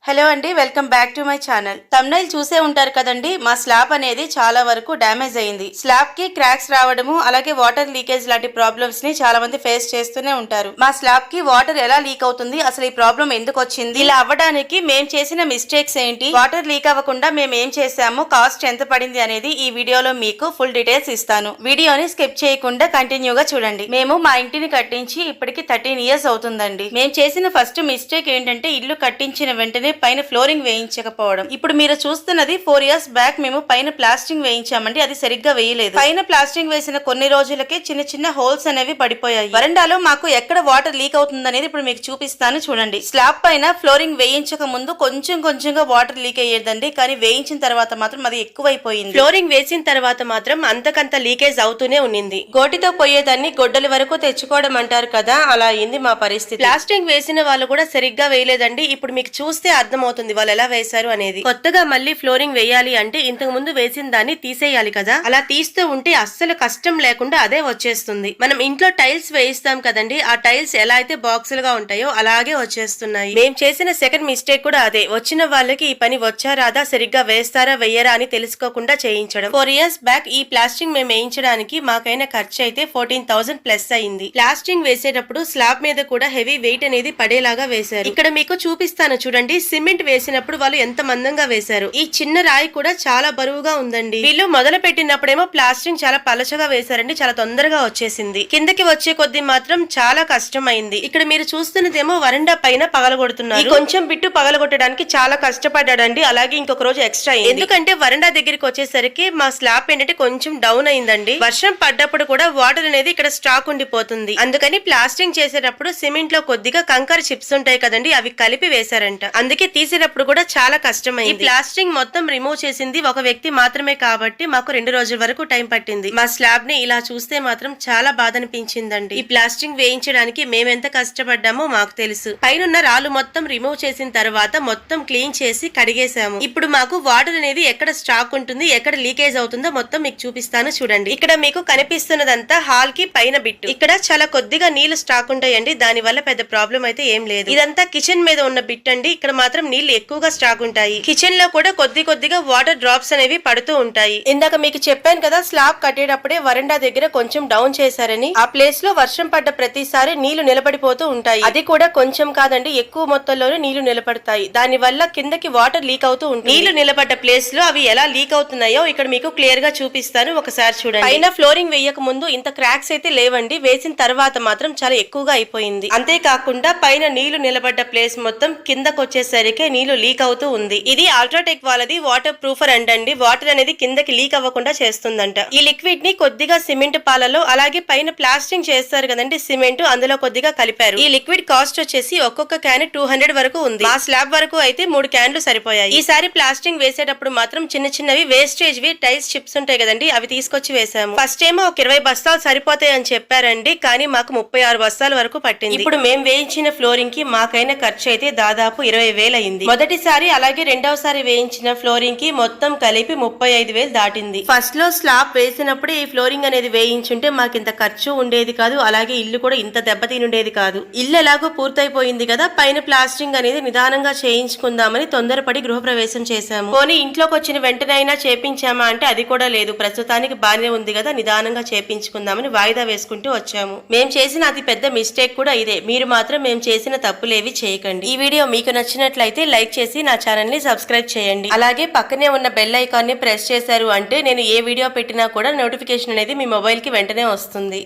Hello అండి, welcome back to my channel. Thumbnail చూసే ఉంటారు కదండి. మా స్లాబ్ అనేది చాలా వరకు డ్యామేజ్ అయింది. స్లాబ్ కి క్రాక్స్ రావడము, అలాగే వాటర్ లీకేజ్ లాంటి ప్రాబ్లమ్స్ ని చాలా మంది ఫేస్ చేస్తూనే ఉంటారు. మా స్లాబ్ కి వాటర్ ఎలా లీక్ అవుతుంది, అసలు ఈ ప్రాబ్లం ఎందుకు వచ్చింది, ఇలా అవ్వడానికి మేము చేసిన మిస్టేక్స్ ఏంటి, వాటర్ లీక్ అవ్వకుండా మేము ఏం చేసాము, కాస్ట్ ఎంత పడింది అనేది ఈ వీడియోలో మీకు ఫుల్ డీటెయిల్స్ ఇస్తాను. వీడియోని స్కిప్ చేయకుండా కంటిన్యూగా చూడండి. మేము మా ఇంటిని కట్టించి ఇప్పటికి 13 ఇయర్స్ అవుతుందండి. మేము చేసిన ఫస్ట్ మిస్టేక్ ఏంటంటే ఇల్లు కట్టించిన వెంటనే పైన ఫ్లోరింగ్ వేయించకపోవడం. ఇప్పుడు మీరు చూస్తున్నది 4 ఇయర్స్ బ్యాక్ మేము పైన ప్లాస్టింగ్ వేయించామండి. అది సరిగ్గా వేయలేదు. పైన ప్లాస్టింగ్ వేసిన కొన్ని రోజులకే చిన్న చిన్న హోల్స్ అనేవి పడిపోయాయి. వరండాలో మాకు ఎక్కడ వాటర్ లీక్ అవుతుంది అనేది ఇప్పుడు మీకు చూపిస్తాను చూడండి. స్లాబ్ పైన ఫ్లోరింగ్ వేయించక ముందు కొంచెం కొంచెంగా వాటర్ లీక్ అయ్యేదండి, కానీ వేయించిన తర్వాత మాత్రం అది ఎక్కువైపోయింది. ఫ్లోరింగ్ వేసిన తర్వాత మాత్రం అంతకంత లీకేజ్ అవుతూనే ఉన్నింది. గోటితో పోయేదాన్ని గొడ్డలి వరకు తెచ్చుకోవడం అంటారు కదా, అలా అయింది మా పరిస్థితి. ప్లాస్టింగ్ వేసిన వాళ్ళు కూడా సరిగ్గా వేయలేదండి. ఇప్పుడు మీకు చూస్తే అర్థమవుతుంది వాళ్ళు ఎలా వేశారు అనేది. కొత్తగా మళ్ళీ ఫ్లోరింగ్ వేయాలి అంటే ఇంతకు ముందు వేసిన దాన్ని తీసేయాలి కదా, అలా తీస్తూ ఉంటే అస్సలు కష్టం లేకుండా అదే వచ్చేస్తుంది. మనం ఇంట్లో టైల్స్ వేయిస్తాం కదండి, ఆ టైల్స్ ఎలా అయితే బాక్సులుగా ఉంటాయో అలాగే వచ్చేస్తున్నాయి. మేము చేసిన సెకండ్ మిస్టేక్ కూడా అదే. వచ్చిన వాళ్ళకి ఈ పని వచ్చా రాదా, సరిగ్గా వేస్తారా వేయరా అని తెలుసుకోకుండా చేయించడం. 4 ఇయర్స్ బ్యాక్ ఈ ప్లాస్టింగ్ మేము వేయించడానికి మాకైన ఖర్చు అయితే 14,000 ప్లస్ అయింది. ప్లాస్టింగ్ వేసేటప్పుడు స్లాబ్ మీద కూడా హెవీ వెయిట్ అనేది పడేలాగా వేశారు. ఇక్కడ మీకు చూపిస్తాను చూడండి. సిమెంట్ వేసినప్పుడు వాళ్ళు ఎంత మందంగా వేశారు. ఈ చిన్న రాయి కూడా చాలా బరువుగా ఉందండి. వీళ్ళు మొదలు పెట్టినప్పుడేమో ప్లాస్టింగ్ చాలా పలచగా వేశారండి, చాలా తొందరగా వచ్చేసింది. కిందకి వచ్చే కొద్ది మాత్రం చాలా కష్టమైంది. ఇక్కడ మీరు చూస్తున్నదేమో వరండా పైన పగలగొడుతున్నారు. కొంచెం బిట్టు పగలగొట్టడానికి చాలా కష్టపడ్డాడండి. అలాగే ఇంకొక రోజు ఎక్స్ట్రా అయింది. ఎందుకంటే వరండా దగ్గరికి వచ్చేసరికి మా స్లాబ్ ఏంటంటే కొంచెం డౌన్ అయిందండి. వర్షం పడ్డప్పుడు కూడా వాటర్ అనేది ఇక్కడ స్టాక్ ఉండిపోతుంది. అందుకని ప్లాస్టింగ్ చేసేటప్పుడు సిమెంట్ లో కొద్దిగా కంకర చిప్స్ ఉంటాయి కదండి, అవి కలిపి వేశారంట. అందుకే తీసేటప్పుడు కూడా చాలా కష్టమైంది. ఈ ప్లాస్టింగ్ మొత్తం రిమూవ్ చేసింది ఒక వ్యక్తి మాత్రమే కాబట్టి మాకు 2 రోజుల వరకు టైం పట్టింది. మా స్లాబ్ ని ఇలా చూస్తే మాత్రం చాలా బాధ అనిపించిందండి. ఈ ప్లాస్టింగ్ వేయించడానికి మేమెంత కష్టపడ్డామో మాకు తెలుసు. పైన రాళ్ళు మొత్తం రిమూవ్ చేసిన తర్వాత మొత్తం క్లీన్ చేసి కడిగేశాము. ఇప్పుడు మాకు వాటర్ అనేది ఎక్కడ స్టాక్ ఉంటుంది, ఎక్కడ లీకేజ్ అవుతుందో మొత్తం మీకు చూపిస్తాను చూడండి. ఇక్కడ మీకు కనిపిస్తున్నదంతా హాల్ కి పైన బిట్టు. ఇక్కడ చాలా కొద్దిగా నీళ్లు స్టాక్ ఉంటాయండి, దాని వల్ల పెద్ద ప్రాబ్లం అయితే ఏం లేదు. ఇదంతా కిచెన్ మీద ఉన్న బిట్ అండి. ఇక్కడ మాత్రం నీళ్లు ఎక్కువగా స్టాక్ ఉంటాయి. కిచెన్ లో కూడా కొద్దిగా వాటర్ డ్రాప్స్ అనేవి పడుతూ ఉంటాయి. ఇందాక మీకు చెప్పాను కదా, స్లాబ్ కట్టేటప్పుడే వరండా దగ్గర కొంచెం డౌన్ చేశారని. ఆ ప్లేస్ లో వర్షం పడ్డ ప్రతిసారి నీళ్లు నిలబడిపోతూ ఉంటాయి. అది కూడా కొంచెం కాదండి, ఎక్కువ మొత్తంలోనే నీళ్లు నిలబడతాయి. దాని వల్ల కిందకి వాటర్ లీక్ అవుతూ ఉంటుంది. నీళ్లు నిలబడ్డ ప్లేస్ లో అవి ఎలా లీక్ అవుతున్నాయో ఇక్కడ మీకు క్లియర్ గా చూపిస్తాను, ఒకసారి చూడండి. పైన ఫ్లోరింగ్ వేయక ముందు ఇంత క్రాక్స్ అయితే లేవండి, వేసిన తర్వాత మాత్రం చాలా ఎక్కువగా అయిపోయింది. అంతేకాకుండా పైన నీళ్లు నిలబడ్డ ప్లేస్ మొత్తం కిందకు వచ్చేసరికి నీళ్లు లీక్ అవుతూ ఉంది. ఇది అల్ట్రాటెక్ వాళ్ళది వాటర్ ప్రూఫర్ అండి. వాటర్ అనేది కిందకి లీక్ అవ్వకుండా చేస్తుందంట. ఈ లిక్విడ్ ని కొద్దిగా సిమెంట్ పాలలో, అలాగే పైన ప్లాస్టింగ్ చేస్తారు కదండి సిమెంట్, అందులో కొద్దిగా కలిపారు. ఈ లిక్విడ్ కాస్ట్ వచ్చేసి ఒక్కొక్క క్యాన్ 200 వరకు ఉంది. మా స్లాబ్ వరకు అయితే 3 క్యాన్లు సరిపోయాయి. ఈసారి ప్లాస్టింగ్ వేసేటప్పుడు మాత్రం చిన్న చిన్నవి వేస్టేజ్ వి టైల్స్ చిప్స్ ఉంటాయి కదండి, అవి తీసుకొచ్చి వేసాము. ఫస్ట్ ఏమో ఒక 20 బస్తాలు సరిపోతాయి అని చెప్పారండి, కానీ మాకు 36 బస్తాల వరకు పట్టింది. ఇప్పుడు మేము వేయించిన ఫ్లోరింగ్ కి మాకైన ఖర్చు అయితే దాదాపు 20,000 అయింది. మొదటిసారి అలాగే రెండవసారి వేయించిన ఫ్లోరింగ్ కి మొత్తం కలిపి 35,000 దాటింది. ఫస్ట్ లో స్లాబ్ వేసినప్పుడు ఈ ఫ్లోరింగ్ అనేది వేయించుంటే మాకు ఇంత ఖర్చు ఉండేది కాదు, అలాగే ఇల్లు కూడా ఇంత దెబ్బతినుండేది కాదు. ఇల్లు ఎలాగో పూర్తయిపోయింది కదా, పైన ప్లాస్టింగ్ అనేది నిదానంగా చేయించుకుందామని తొందరపడి గృహప్రవేశం చేశాము. పోనీ ఇంట్లోకి వచ్చిన వెంటనైనా చేపించామా అంటే అది కూడా లేదు. ప్రస్తుతానికి బాగానే ఉంది కదా, నిదానంగా చేపించుకుందామని వాయిదా వేసుకుంటూ వచ్చాము. మేము చేసిన అతి పెద్ద మిస్టేక్ కూడా ఇదే. మీరు మాత్రం మేము చేసిన తప్పులేవి చేయకండి. ఈ వీడియో మీకు నచ్చినట్లయితే లైక్ చేసి నా ఛానల్ ని సబ్స్క్రైబ్ చేయండి. అలాగే పక్కనే ఉన్న బెల్ ఐకాన్ ని ప్రెస్ చేశారు అంటే నేను ఏ వీడియో పెట్టినా కూడా నోటిఫికేషన్ అనేది మీ మొబైల్ కి వెంటనే వస్తుంది.